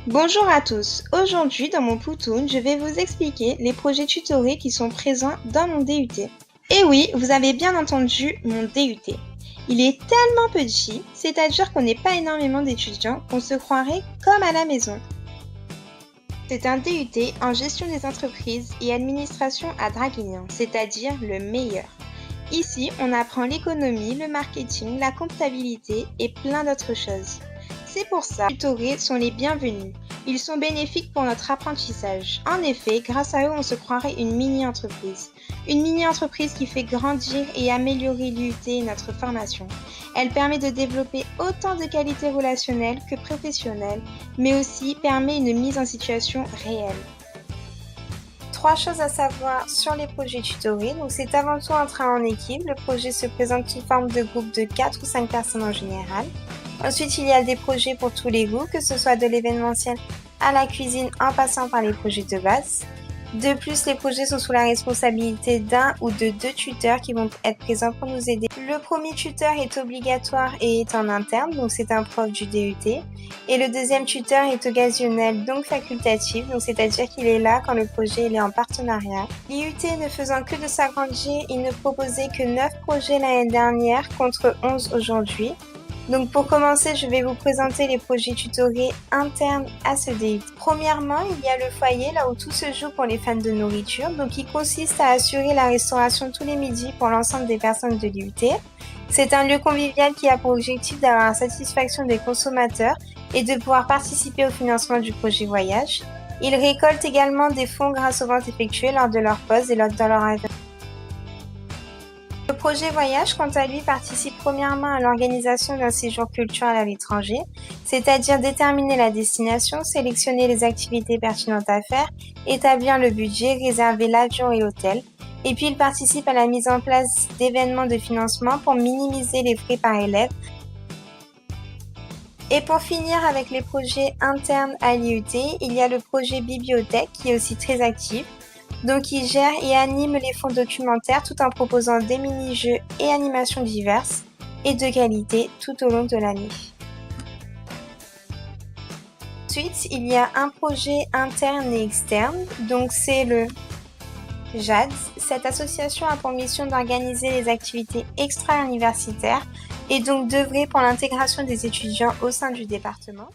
Bonjour à tous, aujourd'hui dans mon Poutoun, je vais vous expliquer les projets tutorés qui sont présents dans mon DUT. Et oui, vous avez bien entendu mon DUT. Il est tellement petit, c'est-à-dire qu'on n'est pas énormément d'étudiants, qu'on se croirait comme à la maison. C'est un DUT en gestion des entreprises et administration à Draguignan, c'est-à-dire le meilleur. Ici, on apprend l'économie, le marketing, la comptabilité et plein d'autres choses. C'est pour ça que les tutorés sont les bienvenus. Ils sont bénéfiques pour notre apprentissage. En effet, grâce à eux, on se croirait une mini-entreprise. Une mini-entreprise qui fait grandir et améliorer l'UT et notre formation. Elle permet de développer autant de qualités relationnelles que professionnelles, mais aussi permet une mise en situation réelle. Trois choses à savoir sur les projets tutorés. Donc, c'est avant tout un travail en équipe. Le projet se présente sous forme de groupe de 4 ou 5 personnes en général. Ensuite, il y a des projets pour tous les goûts, que ce soit de l'événementiel à la cuisine en passant par les projets de base. De plus, les projets sont sous la responsabilité d'un ou de deux tuteurs qui vont être présents pour nous aider. Le premier tuteur est obligatoire et est en interne, donc c'est un prof du DUT. Et le deuxième tuteur est occasionnel, donc facultatif, donc c'est-à-dire qu'il est là quand le projet est en partenariat. L'IUT ne faisant que de s'agrandir, il ne proposait que 9 projets l'année dernière contre 11 aujourd'hui. Donc pour commencer, je vais vous présenter les projets tutorés internes à ce DUT. Premièrement, il y a le foyer, là où tout se joue pour les fans de nourriture, donc il consiste à assurer la restauration tous les midis pour l'ensemble des personnes de l'IUT. C'est un lieu convivial qui a pour objectif d'avoir la satisfaction des consommateurs et de pouvoir participer au financement du projet voyage. Ils récoltent également des fonds grâce aux ventes effectuées lors de leur pause et dans leur événement. Le projet voyage, quant à lui, participe premièrement à l'organisation d'un séjour culturel à l'étranger, c'est-à-dire déterminer la destination, sélectionner les activités pertinentes à faire, établir le budget, réserver l'avion et l'hôtel. Et puis, il participe à la mise en place d'événements de financement pour minimiser les frais par élève. Et pour finir avec les projets internes à l'IUT, il y a le projet bibliothèque qui est aussi très actif. Donc, il gère et anime les fonds documentaires tout en proposant des mini-jeux et animations diverses et de qualité tout au long de l'année. Ensuite, il y a un projet interne et externe, donc c'est le JADS. Cette association a pour mission d'organiser les activités extra-universitaires et donc d'œuvrer pour l'intégration des étudiants au sein du département.